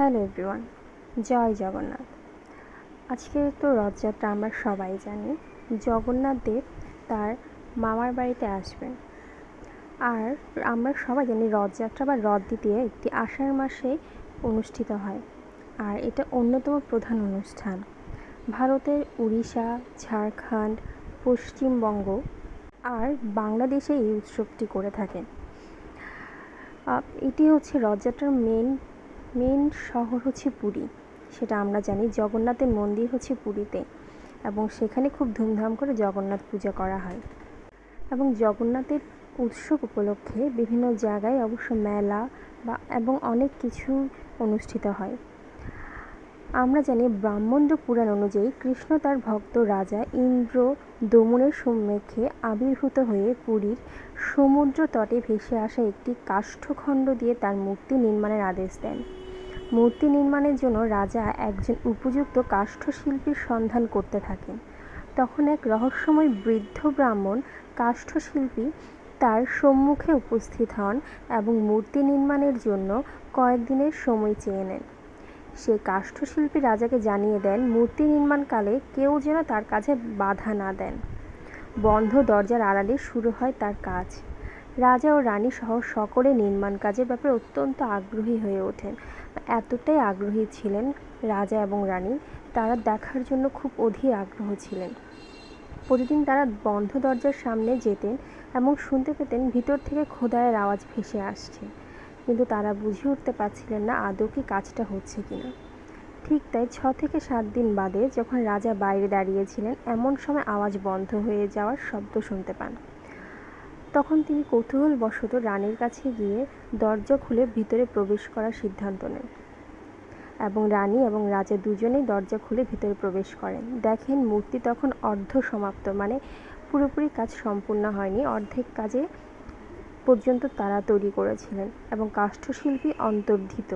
Hello everyone, জয় জগন্নাথ। আজকে তো রথযাত্রা, আমরা সবাই জানি জগন্নাথ দেব তার মামার বাড়িতে আসবেন। আর আমরা সবাই জানি রথযাত্রা বা রথ দ্বিতীয়া একটি আষাঢ় মাসে অনুষ্ঠিত হয়, আর এটা অন্যতম প্রধান অনুষ্ঠান। ভারতের উড়িষ্যা, ঝাড়খণ্ড, পশ্চিমবঙ্গ আর বাংলাদেশে এই উৎসবটি করে থাকেন। এটি হচ্ছে রথযাত্রার মেন শহর হচ্ছে পুরী। সেটা আমরা জানি। জগন্নাথের মন্দির হচ্ছে পুরীতে, এবং সেখানে খুব ধুমধাম করে জগন্নাথ পূজা করা হয়। এবং জগন্নাথের উৎসব উপলক্ষে বিভিন্ন জায়গায় অবশ্য মেলা এবং অনেক কিছু অনুষ্ঠিত হয়। আমরা জানি ব্রাহ্মণ্য পুরাণ অনুযায়ী কৃষ্ণ তার ভক্ত রাজা ইন্দ্র দমনের সম্মুখে আবির্ভূত হয়ে পুরীর সমুদ্র তটে ভেসে আসা একটি কাষ্ঠখণ্ড দিয়ে তার মূর্তি নির্মাণের আদেশ দেন। মূর্তি নির্মাণের জন্য রাজা একজন উপযুক্ত কাষ্ঠশিল্পীর সন্ধান করতে থাকেন। তখন এক রহস্যময় বৃদ্ধ ব্রাহ্মণ কাষ্ঠশিল্পী তার সম্মুখে উপস্থিত হন এবং মূর্তি নির্মাণের জন্য কয়েকদিনের সময় চেয়ে নেন। সে কাষ্ঠশিল্পী রাজাকে জানিয়ে দেন মূর্তি নির্মাণকালে কেউ যেন তার কাজে বাধা না দেন। বন্ধ দরজার আড়ালে শুরু হয় তার কাজ। রাজা ও রানী সহ সকলে নির্মাণ কাজের ব্যাপারে অত্যন্ত আগ্রহী হয়ে ওঠেন। এতটাই আগ্রহী ছিলেন রাজা এবং রানী, তারা দেখার জন্য খুব অধীর আগ্রহ ছিলেন। প্রতিদিন তারা বন্ধ দরজার সামনে যেতেন এবং শুনতে পেতেন ভিতর থেকে খোদাইয়ের আওয়াজ ভেসে আসছে, কিন্তু তারা বুঝে উঠতে পারছিলেন না আদৌ কি কাজটা হচ্ছে কিনা। ঠিক তাই 6 থেকে 7 দিন বাদে যখন রাজা বাইরে দাঁড়িয়েছিলেন, এমন সময় আওয়াজ বন্ধ হয়ে যাওয়ার শব্দ শুনতে পান। তখন তিনি কৌতূহলবশত রানীর কাছে গিয়ে দরজা খুলে ভিতরে প্রবেশ করার সিদ্ধান্ত নেন, এবং রানী এবং রাজা দুজনেই দরজা খুলে ভিতরে প্রবেশ করেন। দেখেন মূর্তি তখন অর্ধ সমাপ্ত, মানে পুরোপুরি কাজ সম্পূর্ণ হয়নি, অর্ধেক কাজে পর্যন্ত তারা তৈরি করেছিলেন এবং কাষ্ঠশিল্পী অন্তর্ধিত।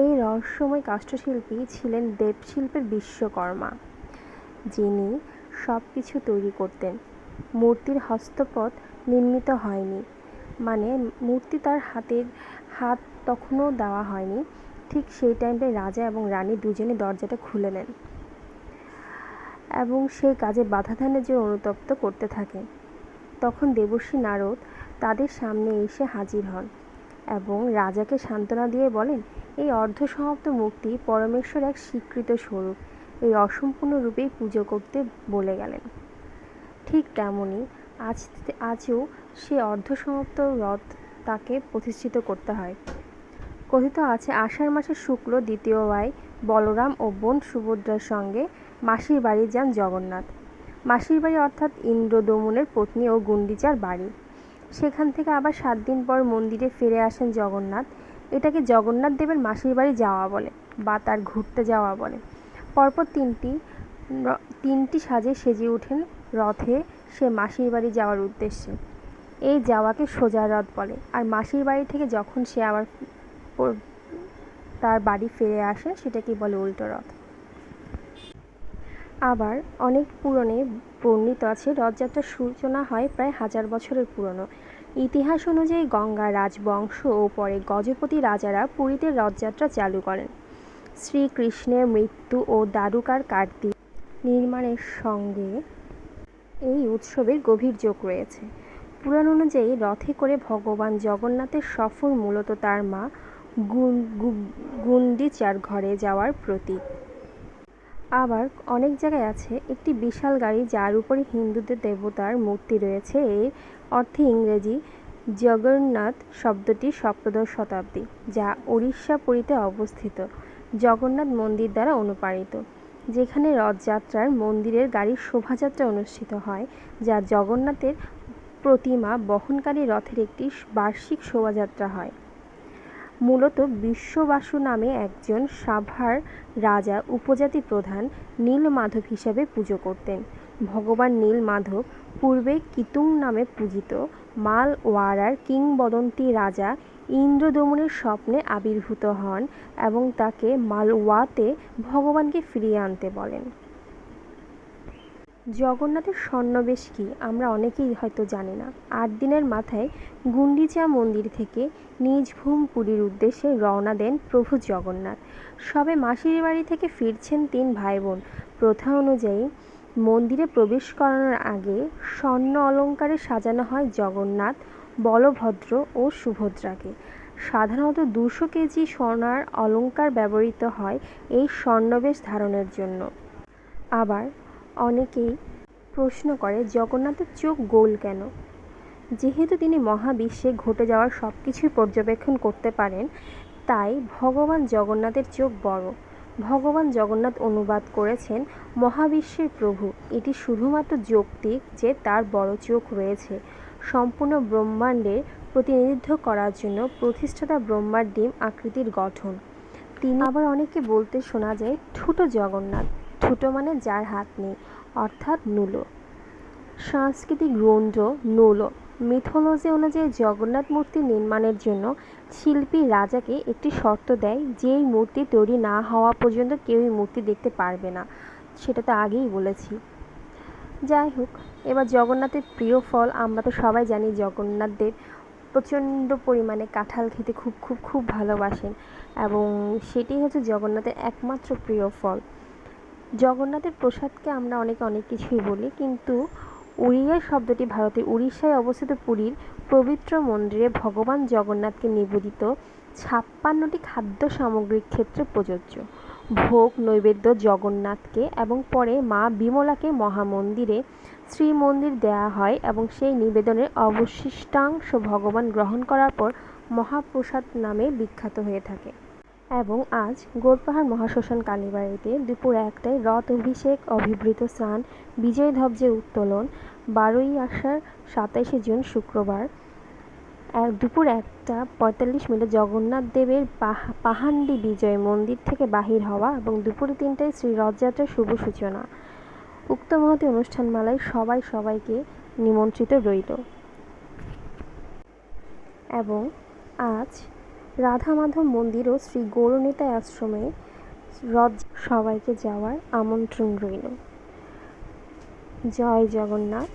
এই রহস্যময় কাষ্ঠশিল্পী ছিলেন দেবশিল্পের বিশ্বকর্মা, যিনি সব কিছু তৈরি করতেন। মূর্তির হস্তপদ নির্মিত হয়নি, মানে মূর্তি তার হাত তখনও দেওয়া হয়নি। ঠিক সেই টাইমে রাজা এবং রানী দুজনে দরজাটা খুলে নেন এবং সেই কাজে বাধা দানের জন্য অনুতপ্ত করতে থাকেন। তখন দেবর্ষি নারদ তাদের সামনে এসে হাজির হন এবং রাজাকে সান্ত্বনা দিয়ে বলেন, এই অর্ধসমাপ্ত মূর্তি পরমেশ্বর এক স্বীকৃত স্বরূপ, এই অসম্পূর্ণ রূপেই পুজো করতে বলে গেলেন। ঠিক তেমনই আজও সে অর্ধসমাপ্ত রথ তাকে প্রতিষ্ঠিত করতে হয়। কথিত আছে আষাঢ় মাসের শুক্ল দ্বিতীয়ায় বলরাম ও বোন সুভদ্রার সঙ্গে মাসির বাড়ি যান জগন্নাথ। মাসির বাড়ি অর্থাৎ ইন্দ্রদমনের পত্নী ও গুন্ডিচার বাড়ি। সেখান থেকে আবার 7 দিন পর মন্দিরে ফিরে আসেন জগন্নাথ। এটাকে জগন্নাথ দেবের মাসির বাড়ি যাওয়া বলে, বা তার ঘুরতে যাওয়া বলে। পরপর তিনটি সাজে সেজে ওঠেন রথে সে মাসির বাড়ি যাওয়ার উদ্দেশ্যে। এই যাওয়াকে সোজা রথ বলে। আর মাসির বাড়ি থেকে যখন সে আবার তার বাড়ি ফিরে আসে সেটাকে বলে উল্টো রথ। আবার অনেক পুরাণে বর্ণিত আছে রথযাত্রার সূচনা হয় প্রায় 1000 বছরের পুরনো। ইতিহাস অনুযায়ী গঙ্গা রাজবংশ ও পরে গজপতি রাজারা পুরীতে রথযাত্রা চালু করেন। শ্রীকৃষ্ণের মৃত্যু ও দ্বারকার কার্তিক নির্মাণের সঙ্গে এই উৎসবের গভীর যোগ রয়েছে। পুরাণ অনুযায়ী রথে করে ভগবান জগন্নাথের সফর মূলত তার মা গুন্ডিচার ঘরে যাওয়ার প্রতীক। আবার অনেক জায়গায় আছে একটি বিশাল গাড়ি যার উপরে হিন্দুদের দেবতার মূর্তি রয়েছে। এর অর্থে ইংরেজি জগন্নাথ শব্দটি সপ্তদশ শতাব্দী, যা উড়িষ্যা পুরীতে অবস্থিত জগন্নাথ মন্দির দ্বারা অনুপ্রাণিত, যেখানে রথযাত্রার মন্দিরের গাড়ির শোভাযাত্রা অনুষ্ঠিত হয়, যা জগন্নাথের প্রতিমা বহনকারী রথের একটি বার্ষিক শোভাযাত্রা হয়। মূলত বিশ্ববাসু নামে একজন সাভার রাজা উপজাতি প্রধান নীলমাধব হিসাবে পুজো করতেন। ভগবান নীলমাধব পূর্বে কিতুং নামে পূজিত মালওয়ারার কিংবদন্তি রাজা ইন্দ্রদমনের স্বপ্নে আবির্ভূত হন এবং তাকে মালওয়াতে ভগবানকে ফিরিয়ে আনতে বলেন। জগন্নাথের স্বর্ণবেশ কি আমরা অনেকেই হয়তো জানি না। 8 দিনের মাথায় গুন্ডিচা মন্দির থেকে নিজ ভূম পুরীর উদ্দেশ্যে রওনা দেন প্রভু জগন্নাথ। সবে মাসির বাড়ি থেকে ফিরছেন 3 ভাই বোন। প্রথা অনুযায়ী মন্দিরে প্রবেশ করানোর আগে স্বর্ণ অলঙ্কারে সাজানো হয় জগন্নাথ, বলভদ্র ও সুভদ্রাকে। সাধারণত 200 কেজি সোনার অলঙ্কার ব্যবহৃত হয় এই স্বর্ণবেশ ধারণের জন্য। আবার অনেকেই প্রশ্ন করে জগন্নাথের চোখ গোল কেন? যেহেতু তিনি মহাবিশ্বে ঘটে যাওয়ার সব কিছুই পর্যবেক্ষণ করতে পারেন, তাই ভগবান জগন্নাথের চোখ বড়। ভগবান জগন্নাথ অনুবাদ করেছেন মহাবিশ্বের প্রভু। এটি শুধুমাত্র যৌক্তিক যে তার বড় চোখ রয়েছে সম্পূর্ণ ব্রহ্মাণ্ডের প্রতিনিধিত্ব করার জন্য প্রতিষ্ঠাতা ব্রহ্মার ডিম আকৃতির গঠন। তিনি আবার অনেকে বলতে শোনা যায় ঠুটো জগন্নাথ। ঠুটো মানে যার হাত নেই, অর্থাৎ নুলো। সাংস্কৃতিক রৌদ্র নুলো। মিথোলজি অনুযায়ী জগন্নাথ মূর্তি নির্মাণের জন্য শিল্পী রাজাকে একটি শর্ত দেয় যে এই মূর্তি তৈরি না হওয়া পর্যন্ত কেউই মূর্তি দেখতে পারবে না। সেটা তো আগেই বলেছি। যাই হোক, এবার জগন্নাথের প্রিয় ফল আমরা তো সবাই জানি জগন্নাথদেব প্রচণ্ড পরিমাণে কাঁঠাল খেতে খুব খুব খুব ভালোবাসেন এবং সেটি হচ্ছে জগন্নাথের একমাত্র প্রিয় ফল। জগন্নাথের প্রসাদকে আমরা অনেকে অনেক কিছুই বলি, কিন্তু উড়িয়া শব্দটি ভারতের উড়িষ্যায় অবস্থিত পুরীর পবিত্র মন্দিরে ভগবান জগন্নাথকে নিবেদিত 56টি খাদ্য সামগ্রীর ক্ষেত্রে প্রযোজ্য। ভোগ নৈবেদ্য জগন্নাথকে এবং পরে মা বিমলাকে মহামন্দিরে শ্রীমন্দির দেয়া হয় এবং সেই নিবেদনের অবশিষ্টাংশ ভগবান গ্রহণ করার পর মহাপ্রসাদ নামে বিখ্যাত হয়ে থাকে। এবং আজ গোরপাহাড় মহাশ্মশান কালীবাড়িতে দুপুর 1টায় রথ অভিষেক, অভিভূত স্নান, বিজয় ধ্বজে উত্তোলন, 12ই আষাঢ় 27শে জুন শুক্রবার দুপুর 1টা 45 জগন্নাথ দেবের পাহান্ডি বিজয় মন্দির থেকে বাহির হওয়া এবং দুপুর 3টায় শ্রী রথযাত্রার শুভ সূচনা। উক্ত মহতী অনুষ্ঠানমালায় সবাইকে নিমন্ত্রিত রইল। এবং আজ রাধা মাধব মন্দির ও শ্রী গৌরনিতাই আশ্রমে রথ সবাইকে যাওয়ার আমন্ত্রণ রইল। জয় জগন্নাথ।